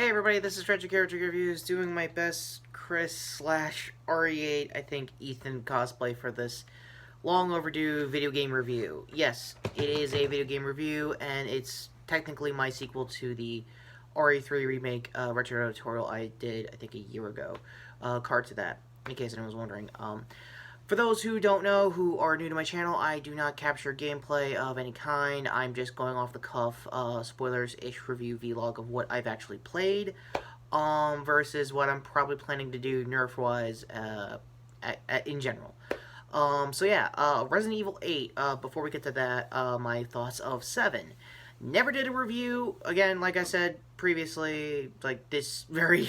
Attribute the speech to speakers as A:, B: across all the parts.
A: Hey everybody, this is Retrokid Reviews doing my best Chris / RE8, I think, Ethan cosplay for this long overdue video game review. Yes, it is a video game review, and it's technically my sequel to the RE3 remake retro tutorial I did, I think, a year ago. Card to that, in case anyone was wondering. For those who don't know, who are new to my channel, I do not capture gameplay of any kind. I'm just going off the cuff, spoilers-ish review vlog of what I've actually played, versus what I'm probably planning to do nerf-wise, in general. So yeah, Resident Evil 8, before we get to that, my thoughts of 7. Never did a review, again, like I said previously, like this very,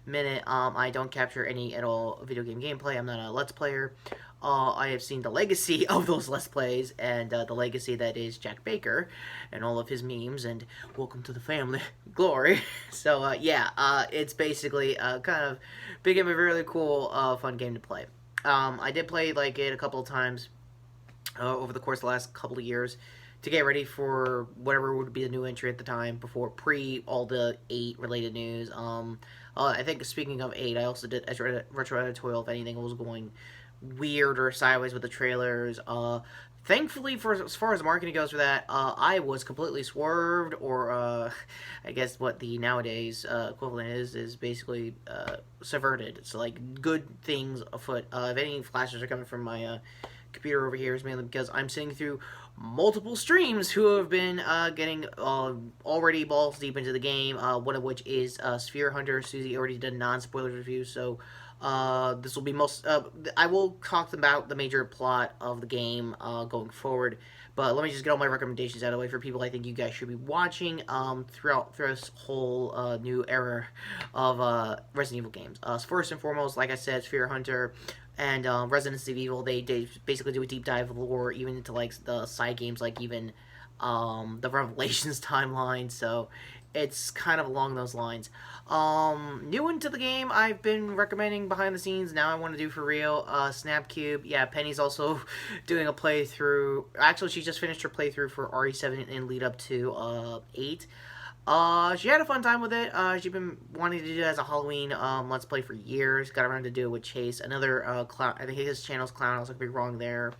A: minute, I don't capture any at all video game gameplay. I'm not a Let's Player. I have seen the legacy of those Let's Plays, and, the legacy that is Jack Baker, and all of his memes, and welcome to the family, glory. So, yeah, it's basically, kind of big and a really cool, fun game to play. I did play, like, it a couple of times, over the course of the last couple of years, to get ready for whatever would be the new entry at the time, before all the 8 related news. I think speaking of 8, I also did a retro editorial if anything was going weird or sideways with the trailers. Thankfully, as far as marketing goes for that, I was completely swerved, or I guess what the nowadays equivalent is basically subverted. So like good things afoot. If any flashes are coming from my computer over here, is mainly because I'm sitting through multiple streams who have been getting already balls deep into the game, one of which is Sphere Hunter. Susie already did a non-spoiler review, so this will be I will talk about the major plot of the game going forward, but let me just get all my recommendations out of the way for people I think you guys should be watching throughout this whole new era of Resident Evil games. First and foremost, like I said, Sphere Hunter and Resident Evil, they basically do a deep dive of lore, even into like the side games, like even the Revelations timeline. So it's kind of along those lines. New into the game, I've been recommending behind the scenes. Now I want to do for real. Snapcube. Yeah, Penny's also doing a playthrough. Actually, she just finished her playthrough for RE7 and lead up to 8. She had a fun time with it. She's been wanting to do it as a Halloween Let's Play for years. Got around to do it with Chase, another clown. I think his channel's Clown. I was like, be wrong there.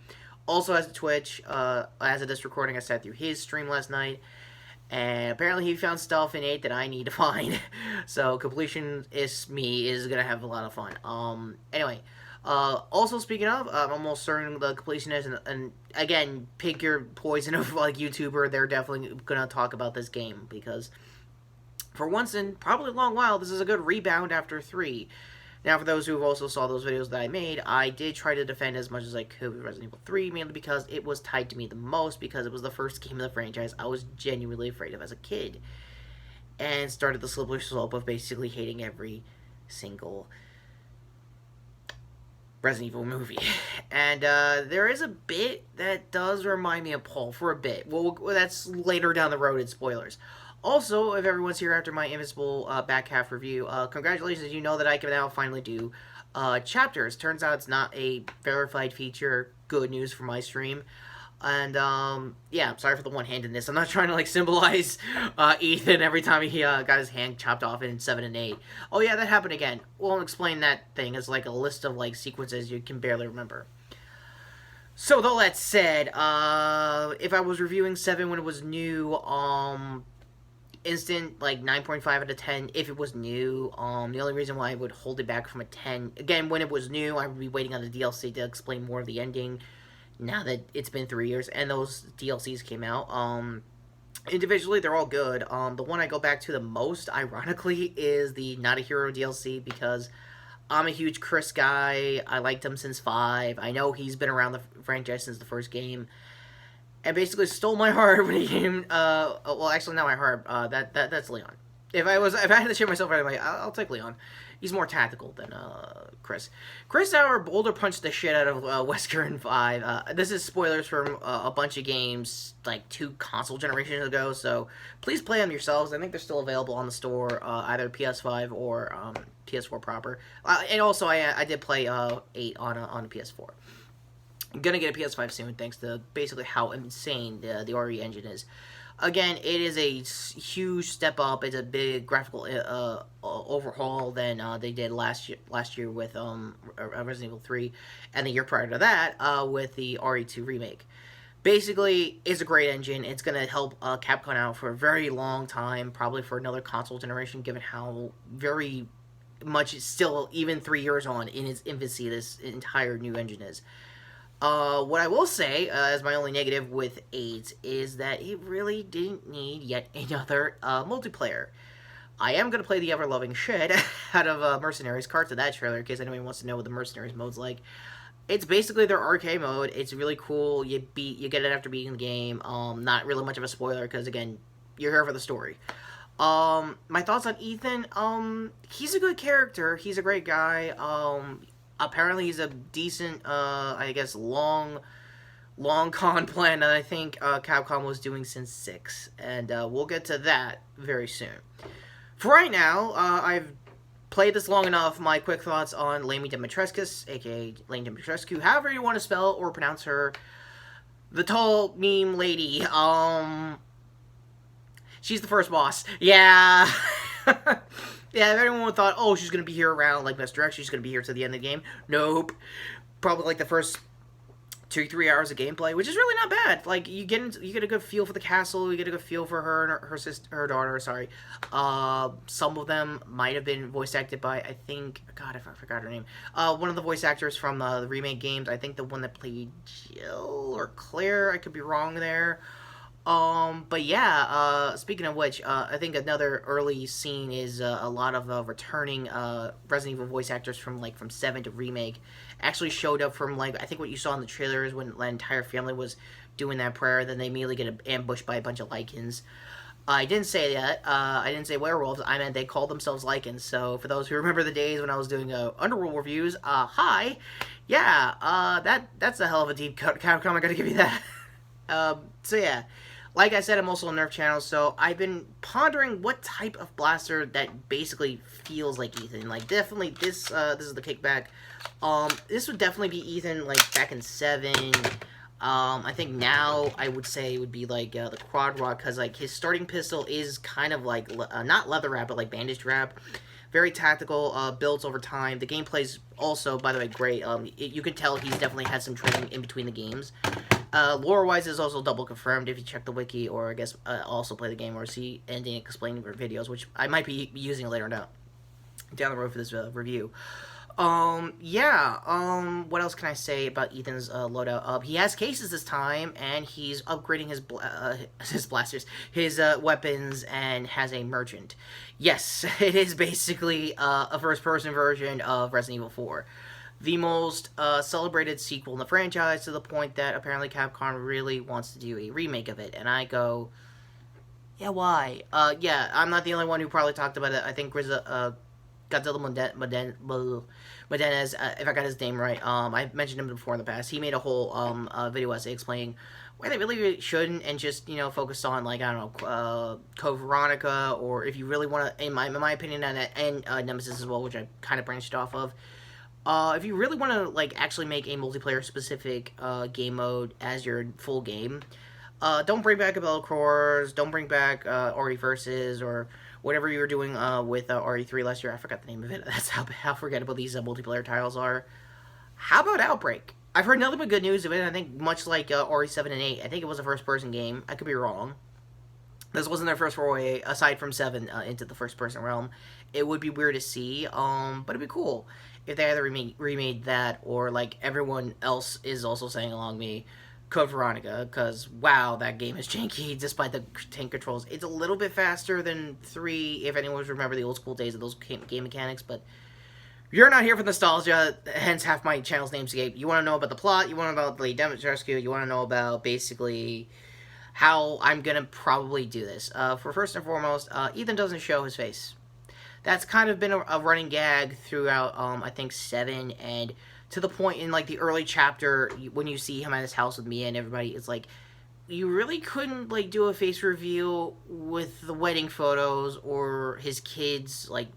A: Also has a Twitch. As of this recording, I sat through his stream last night, and apparently he found stuff in 8 that I need to find. So completion is gonna have a lot of fun. Anyway. Also speaking of, I'm almost certain the completion is, and again, pick your poison of like YouTuber. They're definitely gonna talk about this game because, for once in probably a long while, this is a good rebound after 3. Now, for those who also saw those videos that I made, I did try to defend as much as I could with Resident Evil 3, mainly because it was tied to me the most, because it was the first game of the franchise I was genuinely afraid of as a kid, and started the slippery slope of basically hating every single Resident Evil movie. And there is a bit that does remind me of Paul for a bit. Well, that's later down the road in spoilers. Also, if everyone's here after my Invincible back half review, congratulations, you know that I can now finally do chapters. Turns out it's not a verified feature. Good news for my stream. And, yeah, I'm sorry for the one-handedness. I'm not trying to, like, symbolize Ethan every time he got his hand chopped off in 7 and 8. Oh, yeah, that happened again. Won't explain that thing. It's like a list of, like, sequences you can barely remember. So, with all that said, if I was reviewing 7 when it was new, instant, like, 9.5 out of 10 if it was new. The only reason why I would hold it back from a 10, again, when it was new, I would be waiting on the DLC to explain more of the ending. Now that it's been 3 years and those DLCs came out, individually they're all good. The one I go back to the most, ironically, is the Not a Hero DLC, because I'm a huge Chris guy. I liked him since 5. I know he's been around the franchise since the first game, and basically stole my heart when he came. Well, actually, not my heart. That's Leon. If I had to share myself right away, I'll take Leon. He's more tactical than Chris. Chris, however, boulder punched the shit out of Wesker in 5. This is spoilers from a bunch of games like 2 console generations ago, so please play them yourselves. I think they're still available on the store, either PS5 or PS4 proper. And also, I did play 8 on a PS4. I'm gonna get a PS5 soon, thanks to basically how insane the RE engine is. Again, it is a huge step up. It's a big graphical overhaul than they did last year with Resident Evil 3, and the year prior to that with the RE2 remake. Basically, it's a great engine. It's going to help Capcom out for a very long time, probably for another console generation, given how very much it's still, even 3 years on in its infancy, this entire new engine is. What I will say, as my only negative with 8, is that it really didn't need yet another multiplayer. I am going to play the ever-loving shit out of Mercenaries. Cards of that trailer, in case anyone wants to know what the Mercenaries mode's like. It's basically their arcade mode. It's really cool. You get it after beating the game. Not really much of a spoiler, because, again, you're here for the story. My thoughts on Ethan, he's a good character. He's a great guy. Apparently he's a decent, I guess, long con plan that I think Capcom was doing since 6. And we'll get to that very soon. For right now, I've played this long enough. My quick thoughts on Lamy Dimitrescu, aka Lane Dimitrescu, however you want to spell or pronounce her. The tall meme lady. She's the first boss. Yeah. Yeah, if anyone thought, oh, she's going to be here around, like, Misdirect, she's going to be here to the end of the game. Nope. Probably, like, the first 2-3 hours of gameplay, which is really not bad. Like, you get a good feel for the castle, you get a good feel for her and her daughter, sorry. Some of them might have been voice acted by, I think, God, I forgot her name. One of the voice actors from the remake games, I think the one that played Jill or Claire, I could be wrong there. But yeah, speaking of which, I think another early scene is a lot of returning Resident Evil voice actors from 7 to remake actually showed up from, like, I think what you saw in the trailers when the entire family was doing that prayer, then they immediately get ambushed by a bunch of Lycans. I didn't say that. I didn't say werewolves. I meant they called themselves Lycans. So for those who remember the days when I was doing Underworld reviews, hi. Yeah, that's a hell of a deep cut, Capcom. I gotta give you that. So yeah. Like I said, I'm also on Nerf channel, so I've been pondering what type of blaster that basically feels like Ethan. Like, definitely, this is the kickback. This would definitely be Ethan, like, back in 7. I think now, I would say it would be, like, the quad rod, because, like, his starting pistol is kind of, like, not leather wrap, but, like, bandage wrap. Very tactical, builds over time. The gameplay's also, by the way, great. You can tell he's definitely had some training in between the games. Lore-wise is also double confirmed if you check the wiki, or I guess also play the game or see ending explaining videos, which I might be using later down the road for this review. Yeah, what else can I say about Ethan's loadout? He has cases this time, and he's upgrading his blasters, his weapons, and has a merchant. Yes, it is basically a first-person version of Resident Evil 4. The most celebrated sequel in the franchise, to the point that apparently Capcom really wants to do a remake of it. And I go, yeah, why? Yeah, I'm not the only one who probably talked about it. I think Godzilla Modenez, if I got his name right, I mentioned him before in the past. He made a whole video essay explaining why they really shouldn't, and just, you know, focus on, like, I don't know, Code Veronica, or if you really want to, in my opinion, and Nemesis as well, which I kind of branched off of. If you really want to, like, actually make a multiplayer-specific game mode as your full game, don't bring back Abel Cores, don't bring back RE Versus, or whatever you were doing with RE3 last year. I forgot the name of it. That's how forgettable these multiplayer titles are. How about Outbreak? I've heard nothing but good news of it. I think much like RE7 and 8, I think it was a first-person game. I could be wrong. This wasn't their first foray, aside from 7, into the first-person realm. It would be weird to see, but it'd be cool if they either remade that, or, like, everyone else is also saying along me, Code Veronica, because, wow, that game is janky, despite the tank controls. It's a little bit faster than 3, if anyone remember the old school days of those game mechanics, but you're not here for nostalgia, hence half my channel's namescape. You want to know about the plot, you want to know about the Rescue, you want to know about, basically, how I'm going to probably do this. For first and foremost, Ethan doesn't show his face. That's kind of been a running gag throughout, I think, 7, and to the point in, like, the early chapter, when you see him at his house with Mia and everybody, it's like, you really couldn't, like, do a face reveal with the wedding photos, or his kids, like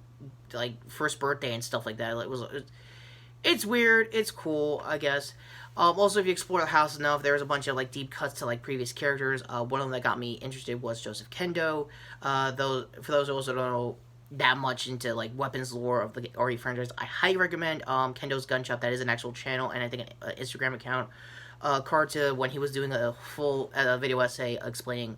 A: first birthday and stuff like that. It's weird, it's cool, I guess. Also, if you explore the house enough, there's a bunch of like deep cuts to like previous characters. One of them that got me interested was Joseph Kendo. For those of us that don't know that much into like weapons lore of the RE franchise, I highly recommend Kendo's Gun Shop. That is an actual channel and I think an Instagram account. Card to when he was doing a full video essay explaining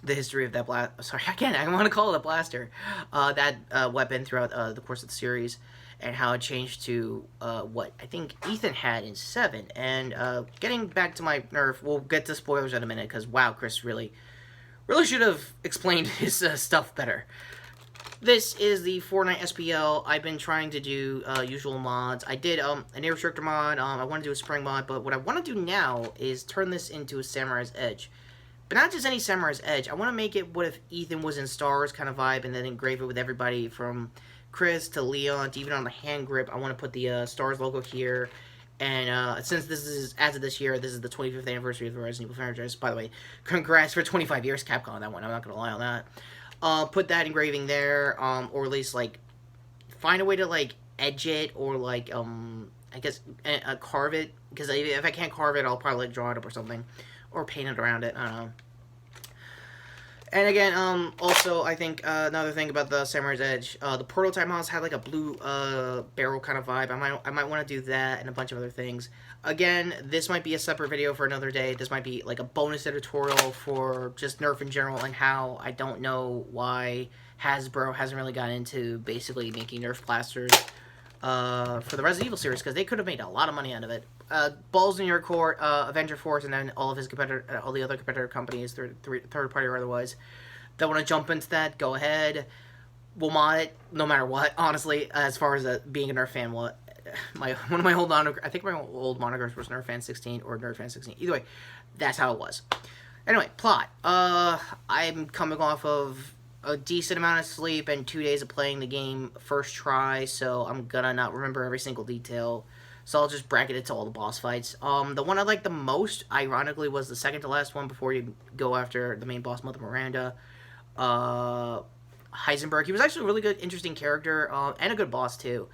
A: the history of that sorry, again, I want to call it a blaster. That weapon throughout the course of the series, and how it changed to what I think Ethan had in 7. And getting back to my Nerf, we'll get to spoilers in a minute, because wow, Chris really should have explained his stuff better. This is the Fortnite SPL. I've been trying to do usual mods. I did an air restrictor mod. I want to do a spring mod, but what I want to do now is turn this into a Samurai's Edge. But not just any Samurai's Edge. I want to make it what if Ethan was in Stars kind of vibe, and then engrave it with everybody from Chris to Leon to even on the hand grip. I want to put the Stars logo here. And since this is, as of this year, this is the 25th anniversary of the Resident Evil franchise. By the way, congrats for 25 years, Capcom, on that one. I'm not going to lie on that. Put that engraving there, or at least, like, find a way to, like, edge it, or, like, I guess, carve it. Because if I can't carve it, I'll probably, like, draw it up or something. Or paint it around it, I don't know. And again, also, I think, another thing about the Samurai's Edge, the prototype models had, like, a blue, barrel kind of vibe. I might want to do that and a bunch of other things. Again, this might be a separate video for another day. This might be, like, a bonus editorial for just Nerf in general, and how I don't know why Hasbro hasn't really gotten into basically making Nerf blasters, for the Resident Evil series, because they could have made a lot of money out of it. Balls in your court, Avenger Force, and then all of his all the other competitor companies, third party or otherwise, that want to jump into that, go ahead. We'll mod it, no matter what, honestly, as far as being a Nerf fan. One of my old I think my old monikers was Nerf Fan 16 or Nerf Fan 16. Either way, that's how it was. Anyway, plot. I'm coming off of a decent amount of sleep and 2 days of playing the game first try, so I'm gonna not remember every single detail. So I'll just bracket it to all the boss fights. The one I liked the most, ironically, was the second to last one before you go after the main boss, Mother Miranda. Heisenberg. He was actually a really good, interesting character, and a good boss, too.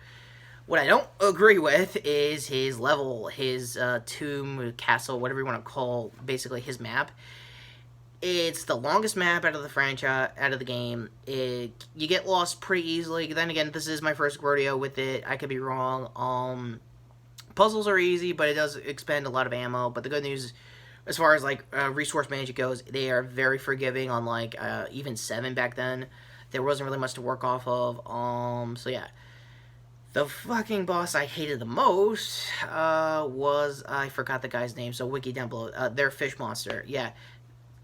A: What I don't agree with is his level, his tomb, castle, whatever you want to call, basically, his map. It's the longest map out of the franchise, out of the game. You get lost pretty easily. Then again, this is my first rodeo with it. I could be wrong. Puzzles are easy, but it does expend a lot of ammo. But the good news, as far as like resource management goes, they are very forgiving on like even 7 back then. There wasn't really much to work off of. So yeah. The fucking boss I hated the most was, I forgot the guy's name, so wiki down below. Their fish monster. Yeah.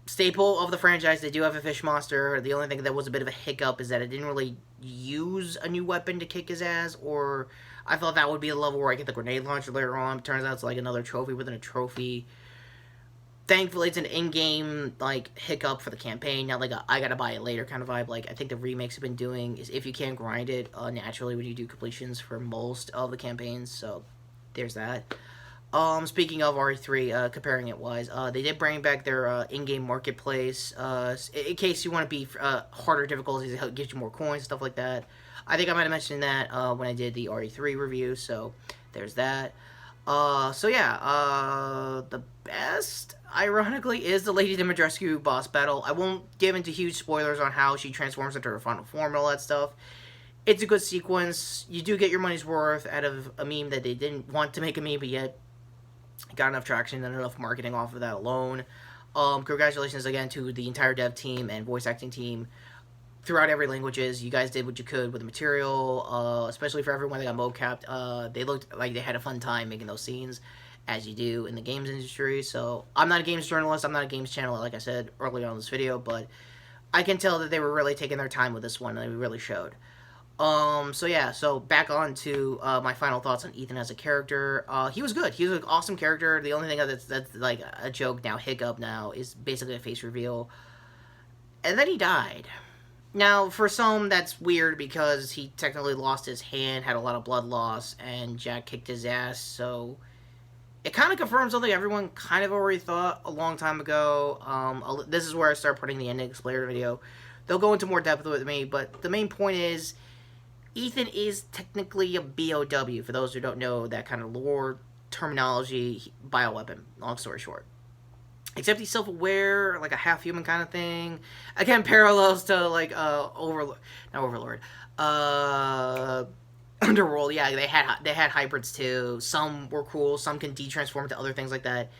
A: Staple of the franchise, they do have a fish monster. The only thing that was a bit of a hiccup is that it didn't really use a new weapon to kick his ass, or I thought that would be a level where I get the grenade launcher later on. It turns out it's like another trophy within a trophy. Thankfully, it's an in-game, like, hiccup for the campaign, not like a I gotta buy it later kind of vibe. Like, I think the remakes have been doing is if you can't grind it naturally when you do completions for most of the campaigns, so there's that. Speaking of RE3, comparing it wise, they did bring back their in-game marketplace, in case you want to be harder difficulties, it gives you more coins, stuff like that. I think I might have mentioned that when I did the RE3 review, so there's that. So yeah, the best, ironically, is the Lady Dimitrescu boss battle. I won't give into huge spoilers on how she transforms into her final form and all that stuff. It's a good sequence. You do get your money's worth out of a meme that they didn't want to make a meme, but yet got enough traction and enough marketing off of that alone. Congratulations again to the entire dev team and voice acting team throughout every languages. You guys did what you could with the material, especially for everyone that got mocapped. They looked like they had a fun time making those scenes, as you do in the games industry. So I'm not a games journalist, I'm not a games channel, like I said earlier on in this video, but I can tell that they were really taking their time with this one, and they really showed. So yeah, so back on to my final thoughts on Ethan as a character. He was good. He was an awesome character. The only thing that's like a joke now, hiccup now, is basically a face reveal. And then he died. Now, for some, that's weird because he technically lost his hand, had a lot of blood loss, and Jack kicked his ass, so it kind of confirms something everyone kind of already thought a long time ago. This is where I start putting the ending explainer video. They'll go into more depth with me, but the main point is Ethan is technically a BOW, for those who don't know that kind of lore terminology, bioweapon, long story short. Except he's self-aware, like a half-human kind of thing. Again, parallels to, like, Overlord. Not Overlord. Underworld, yeah, they had hybrids too. Some were cool, some can de-transform to other things like that.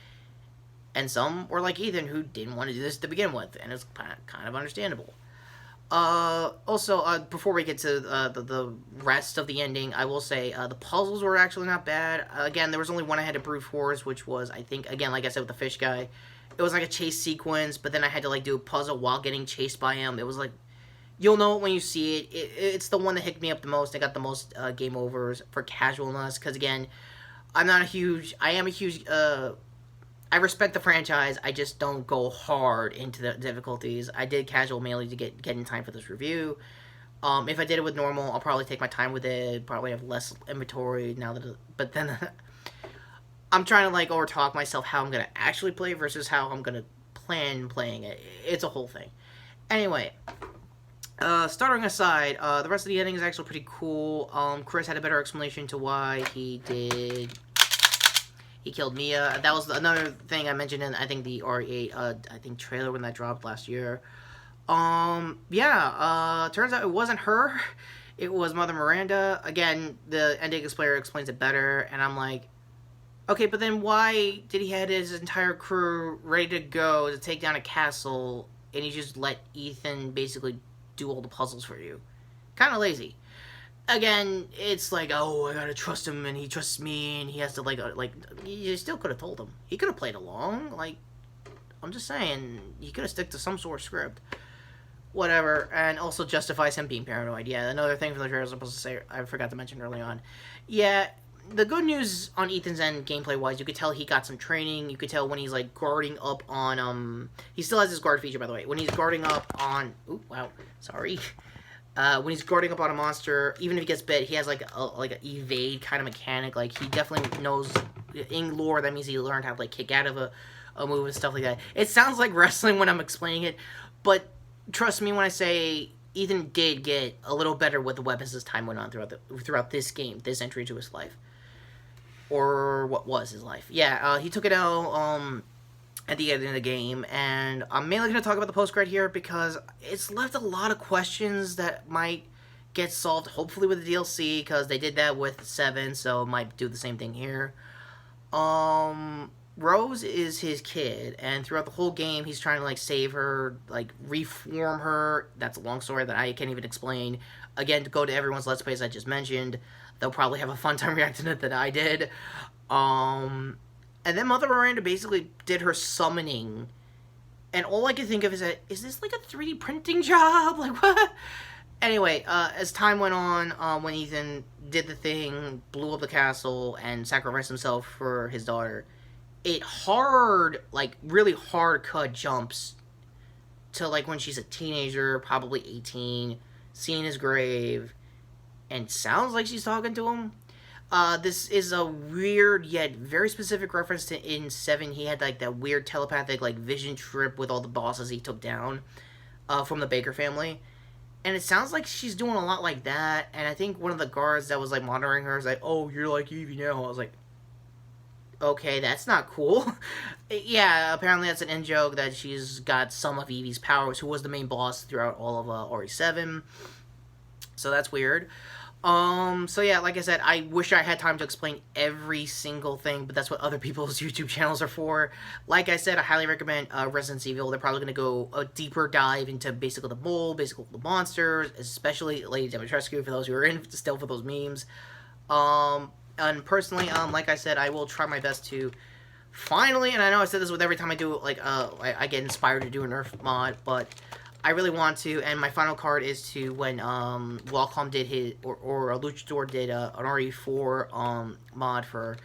A: And some were like Ethan, who didn't want to do this to begin with, and it's kind of understandable. Also, before we get to the rest of the ending, I will say the puzzles were actually not bad. Again, there was only one I had to brute force, which was, I think, again, like I said with the fish guy, it was like a chase sequence, but then I had to like do a puzzle while getting chased by him. It was like, you'll know it when you see it. It's the one that hit me up the most. I got the most game overs for casualness, because again, I am a huge, I respect the franchise, I just don't go hard into the difficulties. I did casual mainly to get in time for this review. If I did it with normal, I'll probably take my time with it, probably have less inventory now that, but then, I'm trying to, like, overtalk myself how I'm going to actually play versus how I'm going to plan playing it. It's a whole thing. Anyway, starting aside, the rest of the ending is actually pretty cool. Chris had a better explanation to why he killed Mia. That was another thing I mentioned in, I think, the RE8, I think, trailer when that dropped last year. Turns out it wasn't her. It was Mother Miranda. Again, the ending explainer explains it better, and I'm like, okay, but then why did he have his entire crew ready to go to take down a castle, and he just let Ethan basically do all the puzzles for you? Kind of lazy. Again, it's like, oh, I gotta trust him, and he trusts me, and he has to, like, you still could have told him. He could have played along, like, I'm just saying, he could have stuck to some sort of script. Whatever, and also justifies him being paranoid. Yeah, another thing from the trailer I was supposed to say, I forgot to mention early on. Yeah, the good news on Ethan's end, gameplay-wise, you could tell he got some training. You could tell when he's, like, guarding up on, he still has his guard feature, by the way. When he's guarding up on, ooh, wow, sorry. When he's guarding up on a monster, even if he gets bit, he has, like, an evade kind of mechanic. Like, he definitely knows, in lore, that means he learned how to, like, kick out of a move and stuff like that. It sounds like wrestling when I'm explaining it, but trust me when I say Ethan did get a little better with the weapons as time went on throughout this game, this entry into his life. Or what was his life. Yeah, he took it out, at the end of the game, and I'm mainly going to talk about the post-credit here because it's left a lot of questions that might get solved, hopefully with the DLC, because they did that with 7, so it might do the same thing here. Rose is his kid, and throughout the whole game, he's trying to, like, save her, like, reform her. That's a long story that I can't even explain. Again, to go to everyone's Let's Plays I just mentioned. They'll probably have a fun time reacting to it than I did. And then Mother Miranda basically did her summoning, and all I could think of is that, is this like a 3D printing job? Like, what? Anyway, as time went on, when Ethan did the thing, blew up the castle, and sacrificed himself for his daughter, it really hard cut jumps to, like, when she's a teenager, probably 18, seeing his grave, and sounds like she's talking to him. This is a weird yet very specific reference to in 7. He had, like, that weird telepathic, like, vision trip with all the bosses he took down from the Baker family. And it sounds like she's doing a lot like that. And I think one of the guards that was, like, monitoring her is like, oh, you're like Evie now. I was like, okay, that's not cool. Yeah, apparently that's an in-joke that she's got some of Evie's powers, who was the main boss throughout all of RE7. So that's weird. So yeah, like I said, I wish I had time to explain every single thing, but that's what other people's YouTube channels are for. Like I said, I highly recommend Resident Evil. They're probably going to go a deeper dive into basically the mold, basically the monsters, especially Lady Dimitrescu, for those who are in still for those memes. And personally, like I said, I will try my best to finally, and I know I said this with every time I do, like, I get inspired to do a Nerf mod, but I really want to, and my final card is to when Wacom did his, or Luchador did an RE4 mod for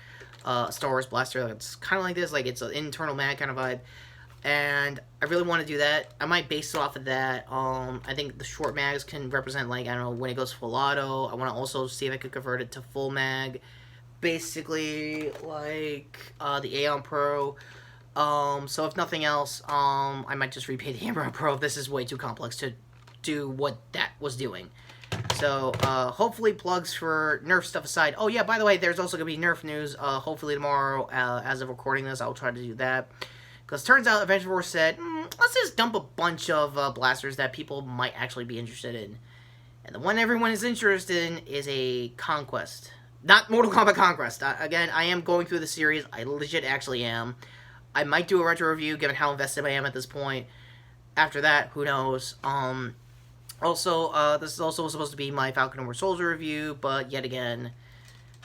A: Star Wars Blaster. It's kind of like this, like it's an internal mag kind of vibe, and I really want to do that. I might base it off of that. I think the short mags can represent, like, I don't know, when it goes full auto. I want to also see if I could convert it to full mag, basically like the Aeon Pro. So if nothing else, I might just repaint the Hammer Pro if this is way too complex to do what that was doing. So, hopefully plugs for Nerf stuff aside. Oh, yeah, by the way, there's also going to be Nerf news, hopefully tomorrow. As of recording this, I'll try to do that. Because turns out Adventure Force said, let's just dump a bunch of blasters that people might actually be interested in. And the one everyone is interested in is a Conquest. Not Mortal Kombat Conquest. Again, I am going through the series. I legit actually am. I might do a retro review, given how invested I am at this point. After that, who knows. Also, this is also supposed to be my Falcon and Winter Soldier review, but yet again,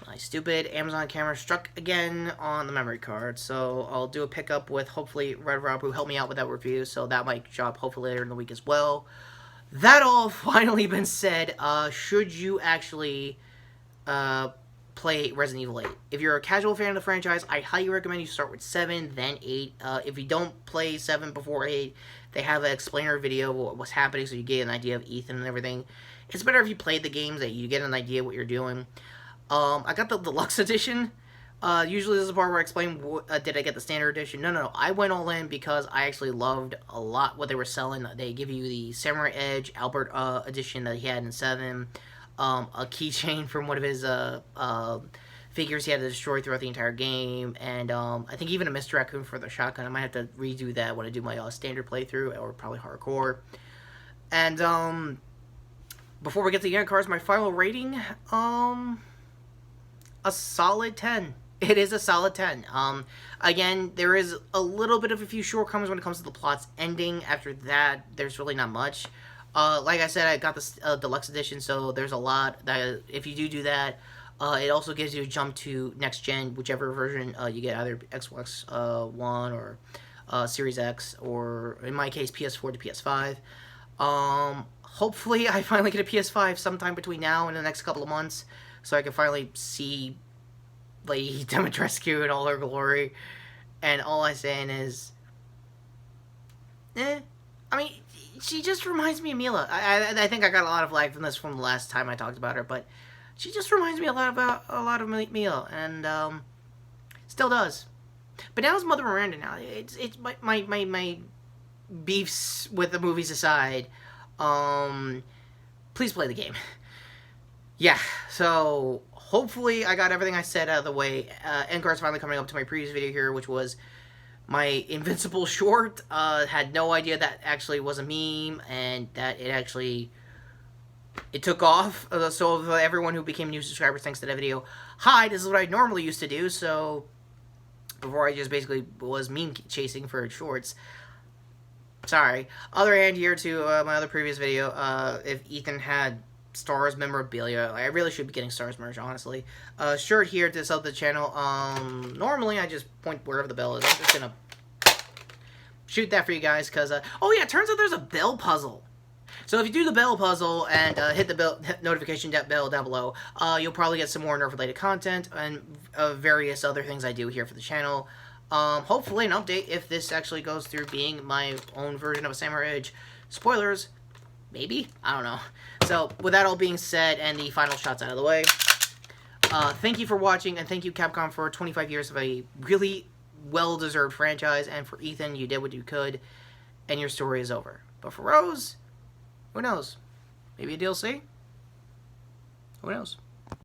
A: my stupid Amazon camera struck again on the memory card. So I'll do a pickup with, hopefully, Red Rob, who helped me out with that review, so that might drop hopefully later in the week as well. That all finally been said, should you actually play Resident Evil 8? If you're a casual fan of the franchise, I highly recommend you start with 7, then 8. If you don't play 7 before 8, they have an explainer video of what's happening, so you get an idea of Ethan and everything. It's better if you played the games, that you get an idea of what you're doing. I got the deluxe edition. Usually this is the part where I explain, did I get the standard edition? No. I went all in because I actually loved a lot what they were selling. They give you the Samurai Edge Albert edition that he had in 7. A keychain from one of his figures he had to destroy throughout the entire game, and I think even a Mr. Raccoon for the shotgun. I might have to redo that when I do my standard playthrough, or probably hardcore. And before we get to the end cards, my final rating, a solid 10. It is a solid 10. Again, there is a little bit of a few shortcomings when it comes to the plot's ending. After that, there's really not much. Like I said, I got this deluxe edition, so there's a lot that if you do that, it also gives you a jump to next gen, whichever version you get, either Xbox One or Series X, or in my case, PS4 to PS5. Hopefully, I finally get a PS5 sometime between now and the next couple of months, so I can finally see Lady Dimitrescu in all her glory. And all I'm saying is, I mean, she just reminds me of Mila. I think I got a lot of lag from this from the last time I talked about her, but she just reminds me a lot of Mila, and still does. But now it's Mother Miranda. Now it's my beefs with the movies aside. Please play the game. Yeah. So hopefully I got everything I said out of the way. End card's finally coming up to my previous video here, which was my Invincible short. Had no idea that actually was a meme, and that it took off. So for everyone who became new subscribers thanks to that video, hi, this is what I normally used to do. So before I just basically was meme chasing for shorts. Sorry. Other hand here to my other previous video, if Ethan had Stars memorabilia, I really should be getting Stars merch, honestly. Shirt here to sub the channel. Normally I just point wherever the bell is. I'm just gonna shoot that for you guys, because, oh yeah, it turns out there's a bell puzzle. So if you do the bell puzzle and hit the notification bell down below, you'll probably get some more Nerf-related content and various other things I do here for the channel. Hopefully an update if this actually goes through being my own version of a Samurai Edge. Spoilers, maybe? I don't know. So with that all being said and the final shots out of the way, thank you for watching, and thank you Capcom for 25 years of a really well-deserved franchise, and for Ethan, you did what you could, and your story is over. But for Rose, who knows? Maybe a DLC? Who knows?